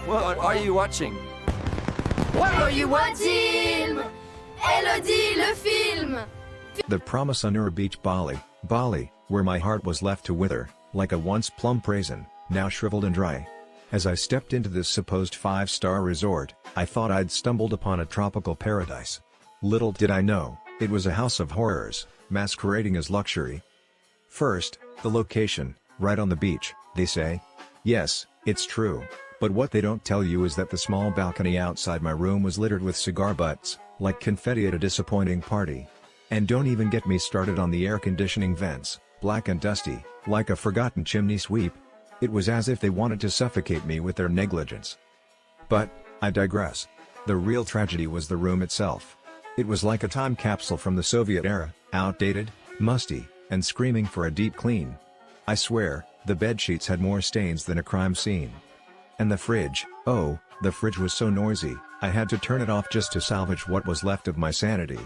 What are you watching? What are you watching? Elodie, le film! The Prama Sanur Beach Bali, Bali, where my heart was left to wither, like a once plump raisin, now shriveled and dry. As I stepped into this supposed 5-star resort, I thought I'd stumbled upon a tropical paradise. Little did I know, it was a house of horrors, masquerading as luxury. First, the location, right on the beach, they say. Yes, it's true, but what they don't tell you is that the small balcony outside my room was littered with cigar butts, like confetti at a disappointing party. And don't even get me started on the air conditioning vents, black and dusty, like a forgotten chimney sweep. It was as if they wanted to suffocate me with their negligence. But, I digress. The real tragedy was the room itself. It was like a time capsule from the Soviet era, outdated, musty, and screaming for a deep clean. I swear, the bedsheets had more stains than a crime scene. And the fridge, oh, the fridge was so noisy, I had to turn it off just to salvage what was left of my sanity.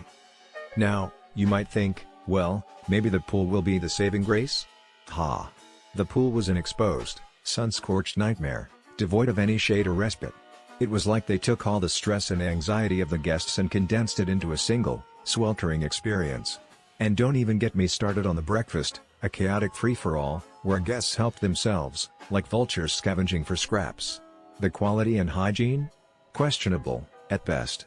Now, you might think, well, maybe the pool will be the saving grace? Ha! The pool was an exposed, sun-scorched nightmare, devoid of any shade or respite. It was like they took all the stress and anxiety of the guests and condensed it into a single, sweltering experience. And don't even get me started on the breakfast, a chaotic free-for-all, where guests helped themselves, like vultures scavenging for scraps. The quality and hygiene? Questionable, at best.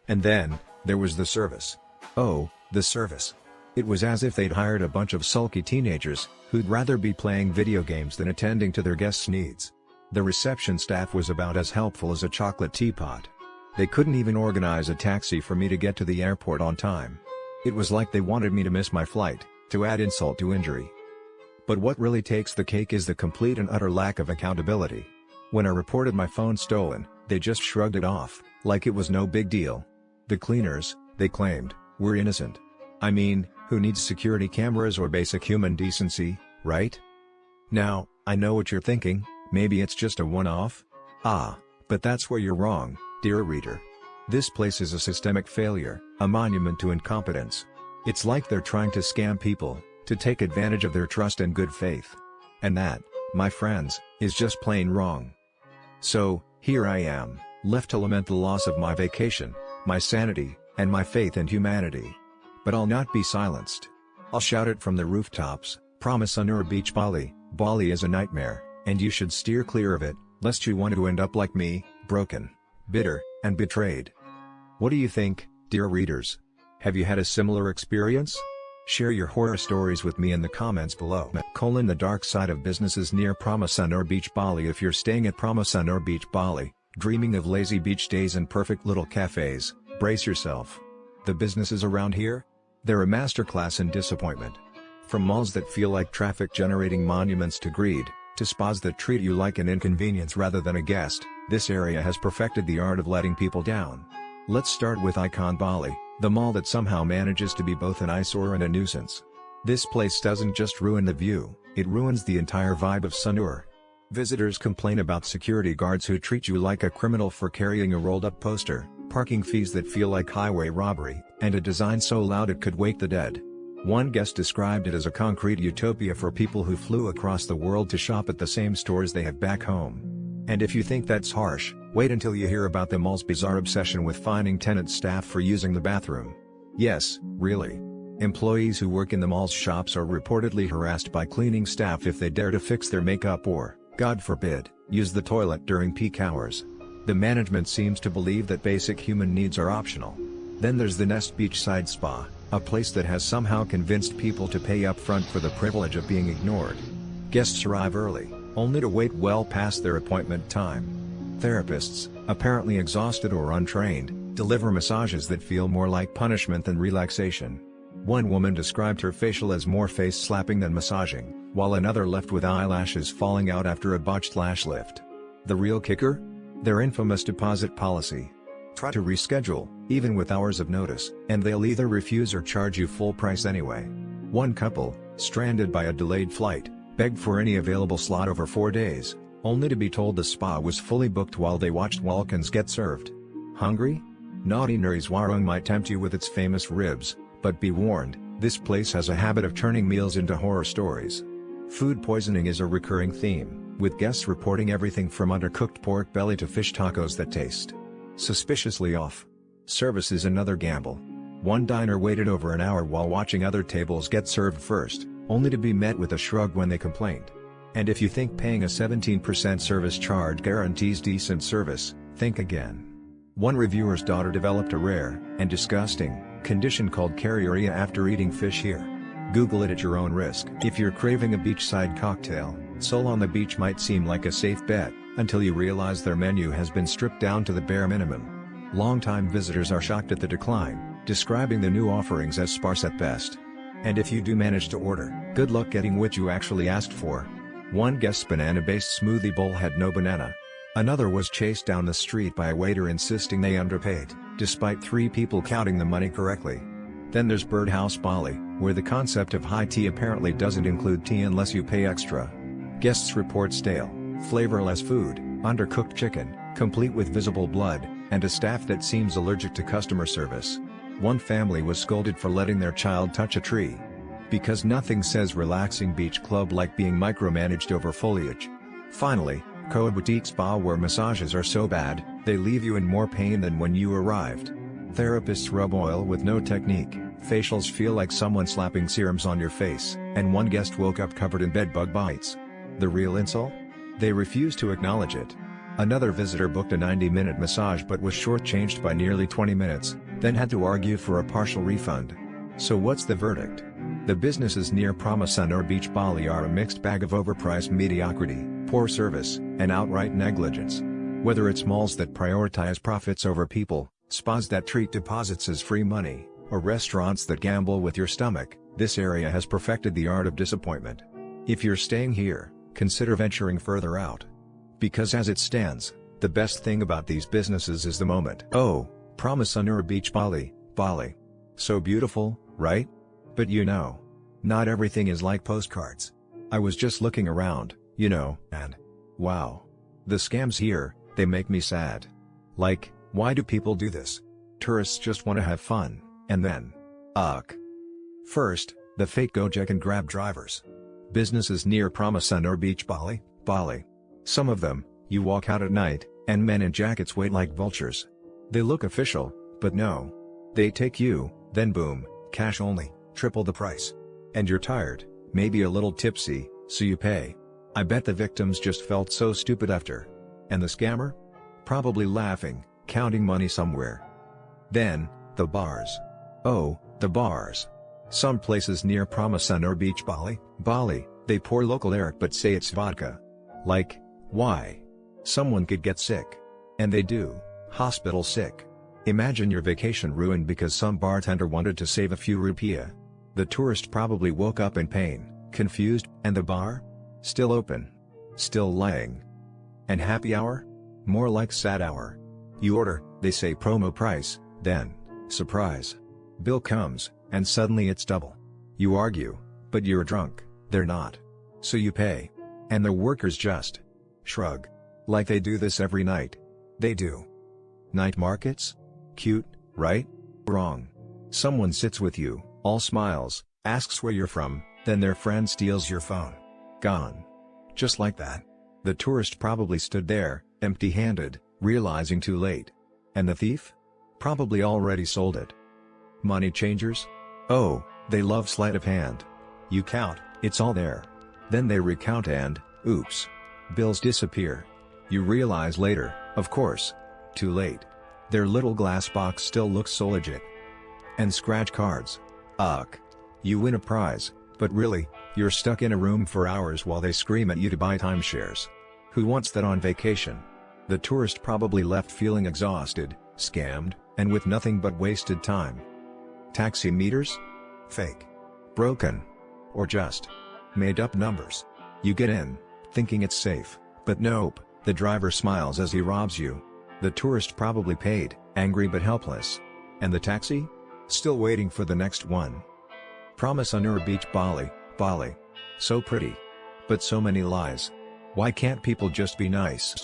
And then, there was the service. Oh, the service. It was as if they'd hired a bunch of sulky teenagers, who'd rather be playing video games than attending to their guests' needs. The reception staff was about as helpful as a chocolate teapot. They couldn't even organize a taxi for me to get to the airport on time. It was like they wanted me to miss my flight, to add insult to injury. But what really takes the cake is the complete and utter lack of accountability. When I reported my phone stolen, they just shrugged it off, like it was no big deal. The cleaners, they claimed, were innocent. I mean, who needs security cameras or basic human decency, right? Now, I know what you're thinking, maybe it's just a one-off? Ah, but that's where you're wrong, dear reader. This place is a systemic failure, a monument to incompetence. It's like they're trying to scam people, to take advantage of their trust and good faith. And that, my friends, is just plain wrong. So, here I am, left to lament the loss of my vacation, my sanity, and my faith in humanity. But I'll not be silenced. I'll shout it from the rooftops, Prama Sanur Beach Bali, Bali is a nightmare, and you should steer clear of it, lest you want to end up like me, broken, bitter, and betrayed. What do you think, dear readers? Have you had a similar experience? Share your horror stories with me in the comments below. The dark side of businesses near Prama Sanur Beach Bali. If you're staying at Prama Sanur Beach Bali, dreaming of lazy beach days and perfect little cafes, brace yourself. The businesses around here? They're a masterclass in disappointment. From malls that feel like traffic-generating monuments to greed, to spas that treat you like an inconvenience rather than a guest, this area has perfected the art of letting people down. Let's start with Icon Bali, the mall that somehow manages to be both an eyesore and a nuisance. This place doesn't just ruin the view, it ruins the entire vibe of Sanur. Visitors complain about security guards who treat you like a criminal for carrying a rolled-up poster, parking fees that feel like highway robbery, and a design so loud it could wake the dead. One guest described it as a concrete utopia for people who flew across the world to shop at the same stores they have back home. And if you think that's harsh, wait until you hear about the mall's bizarre obsession with fining tenant staff for using the bathroom. Yes, really. Employees who work in the mall's shops are reportedly harassed by cleaning staff if they dare to fix their makeup or, God forbid, use the toilet during peak hours. The management seems to believe that basic human needs are optional. Then there's the Nest Beachside Spa, a place that has somehow convinced people to pay up front for the privilege of being ignored. Guests arrive early, only to wait well past their appointment time. Therapists, apparently exhausted or untrained, deliver massages that feel more like punishment than relaxation. One woman described her facial as more face-slapping than massaging, while another left with eyelashes falling out after a botched lash lift. The real kicker? Their infamous deposit policy. Try to reschedule, even with hours of notice, and they'll either refuse or charge you full price anyway. One couple, stranded by a delayed flight, begged for any available slot over 4 days, only to be told the spa was fully booked while they watched Walkins get served. Hungry? Naughty Nuris Warung might tempt you with its famous ribs, but be warned, this place has a habit of turning meals into horror stories. Food poisoning is a recurring theme, with guests reporting everything from undercooked pork belly to fish tacos that taste suspiciously off. Service is another gamble. One diner waited over an hour while watching other tables get served first, only to be met with a shrug when they complained. And if you think paying a 17% service charge guarantees decent service, think again. One reviewer's daughter developed a rare and disgusting condition called carriuria after eating fish here. Google it at your own risk. If you're craving a beachside cocktail, Sol on the Beach might seem like a safe bet, until you realize their menu has been stripped down to the bare minimum. Longtime visitors are shocked at the decline, describing the new offerings as sparse at best. And if you do manage to order, good luck getting what you actually asked for. One guest's banana-based smoothie bowl had no banana. Another was chased down the street by a waiter insisting they underpaid, despite 3 people counting the money correctly. Then there's Birdhouse Bali, where the concept of high tea apparently doesn't include tea unless you pay extra. Guests report stale, flavorless food, undercooked chicken, complete with visible blood, and a staff that seems allergic to customer service. One family was scolded for letting their child touch a tree. Because nothing says relaxing beach club like being micromanaged over foliage. Finally, Koa Boutique Spa, where massages are so bad, they leave you in more pain than when you arrived. Therapists rub oil with no technique, facials feel like someone slapping serums on your face, and one guest woke up covered in bedbug bites. The real insult? They refuse to acknowledge it. Another visitor booked a 90-minute massage but was shortchanged by nearly 20 minutes, then had to argue for a partial refund. So what's the verdict? The businesses near Prama Sanur Beach Bali are a mixed bag of overpriced mediocrity, poor service, and outright negligence. Whether it's malls that prioritize profits over people, spas that treat deposits as free money, or restaurants that gamble with your stomach, this area has perfected the art of disappointment. If you're staying here, consider venturing further out. Because as it stands, the best thing about these businesses is the moment. Oh, Prama Sanur Beach Bali, Bali. So beautiful, right? But not everything is like postcards. I was just looking around, and wow. The scams here, they make me sad. Like, why do people do this? Tourists just want to have fun, and then, First, the fake Gojek and Grab drivers. Businesses near Prama Sanur Beach Bali, Bali. Some of them, you walk out at night, and men in jackets wait like vultures. They look official, but no. They take you, then boom, cash only, triple the price. And you're tired, maybe a little tipsy, so you pay. I bet the victims just felt so stupid after. And the scammer? Probably laughing, counting money somewhere. Then, the bars. Oh, the bars. Some places near Prama Sanur Beach Bali, Bali, they pour local air but say it's vodka. Like, why? Someone could get sick. And they do, hospital sick. Imagine your vacation ruined because some bartender wanted to save a few rupiah. The tourist probably woke up in pain, confused, and the bar? Still open. Still lying. And happy hour? More like sad hour. You order, they say promo price, then, surprise. Bill comes, and suddenly it's double. You argue, but you're drunk, they're not. So you pay. And the workers just shrug. Like they do this every night. They do. Night markets? Cute, right? Wrong. Someone sits with you, all smiles, asks where you're from, then their friend steals your phone. Gone. Just like that. The tourist probably stood there, empty-handed, realizing too late. And the thief? Probably already sold it. Money changers? Oh, they love sleight of hand. You count, it's all there. Then they recount and, oops. Bills disappear. You realize later, of course. Too late. Their little glass box still looks so legit. And scratch cards. Ugh. You win a prize, but really, you're stuck in a room for hours while they scream at you to buy timeshares. Who wants that on vacation? The tourist probably left feeling exhausted, scammed, and with nothing but wasted time. Taxi meters? Fake. Broken. Or just made up numbers. You get in, thinking it's safe, but nope, the driver smiles as he robs you. The tourist probably paid, angry but helpless. And the taxi? Still waiting for the next one. Prama Sanur Beach Bali, Bali. So pretty. But so many lies. Why can't people just be nice?